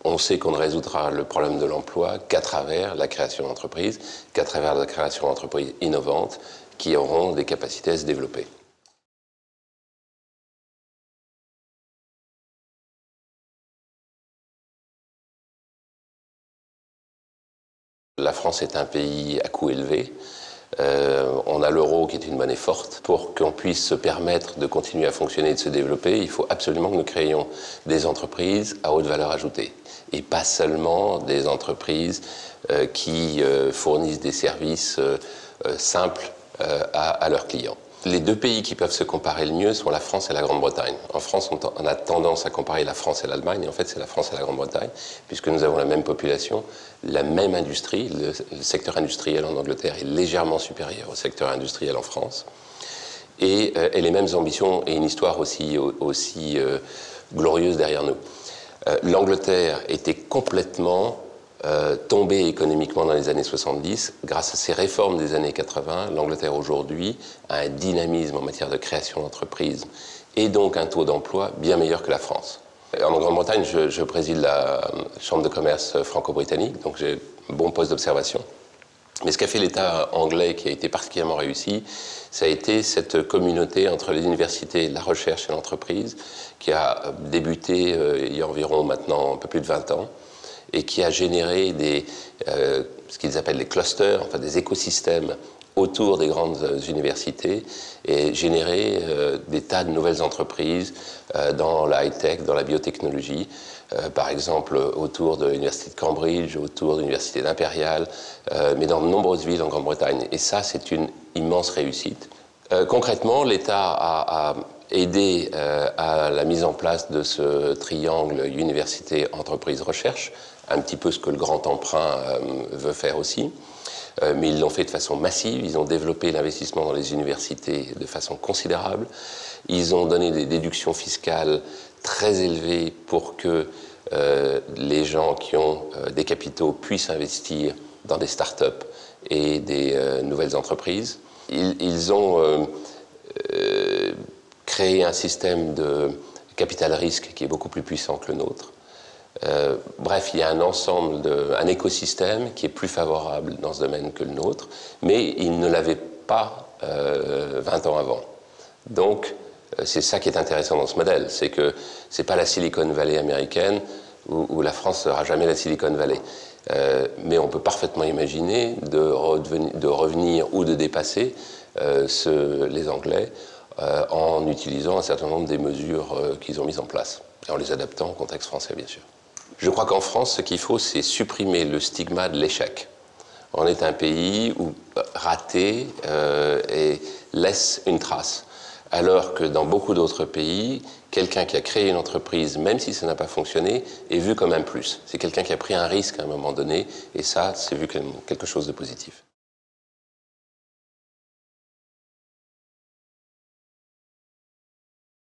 On sait qu'on ne résoudra le problème de l'emploi qu'à travers la création d'entreprises, qu'à travers la création d'entreprises innovantes qui auront des capacités à se développer. La France est un pays à coût élevé. On a l'euro qui est une monnaie forte. Pour qu'on puisse se permettre de continuer à fonctionner et de se développer, il faut absolument que nous créions des entreprises à haute valeur ajoutée. Et pas seulement des entreprises qui fournissent des services simples à leurs clients. Les deux pays qui peuvent se comparer le mieux sont la France et la Grande-Bretagne. En France, on a tendance à comparer la France et l'Allemagne, et en fait, c'est la France et la Grande-Bretagne, puisque nous avons la même population, la même industrie. Le secteur industriel en Angleterre est légèrement supérieur au secteur industriel en France, et les mêmes ambitions et une histoire aussi glorieuse derrière nous. L'Angleterre était complètement tombée économiquement dans les années 70. Grâce à ces réformes des années 80, l'Angleterre aujourd'hui a un dynamisme en matière de création d'entreprises et donc un taux d'emploi bien meilleur que la France. En Grande-Bretagne, je préside la Chambre de commerce franco-britannique, donc j'ai un bon poste d'observation. Mais ce qu'a fait l'État anglais, qui a été particulièrement réussi, ça a été cette communauté entre les universités, la recherche et l'entreprise, qui a débuté il y a environ maintenant un peu plus de 20 ans, et qui a généré ce qu'ils appellent les clusters, enfin des écosystèmes autour des grandes universités, et généré des tas de nouvelles entreprises dans la high-tech, dans la biotechnologie, par exemple autour de l'université de Cambridge, autour de l'université d'Impérial, mais dans de nombreuses villes en Grande-Bretagne. Et ça, c'est une immense réussite. Concrètement, l'État a aidé à la mise en place de ce triangle université-entreprise-recherche, un petit peu ce que le grand emprunt veut faire aussi. Mais ils l'ont fait de façon massive, ils ont développé l'investissement dans les universités de façon considérable, ils ont donné des déductions fiscales très élevées pour que les gens qui ont des capitaux puissent investir dans des start-up et des nouvelles entreprises. Ils ont créé un système de capital risque qui est beaucoup plus puissant que le nôtre. Bref, il y a un ensemble, un écosystème qui est plus favorable dans ce domaine que le nôtre, mais il ne l'avait pas 20 ans avant. Donc, c'est ça qui est intéressant dans ce modèle, c'est que ce n'est pas la Silicon Valley américaine où la France ne sera jamais la Silicon Valley. Mais on peut parfaitement imaginer de revenir ou de dépasser les Anglais en utilisant un certain nombre des mesures qu'ils ont mises en place, et en les adaptant au contexte français, bien sûr. Je crois qu'en France, ce qu'il faut, c'est supprimer le stigma de l'échec. On est un pays où raté laisse une trace. Alors que dans beaucoup d'autres pays, quelqu'un qui a créé une entreprise, même si ça n'a pas fonctionné, est vu comme un plus. C'est quelqu'un qui a pris un risque à un moment donné, et ça, c'est vu comme quelque chose de positif.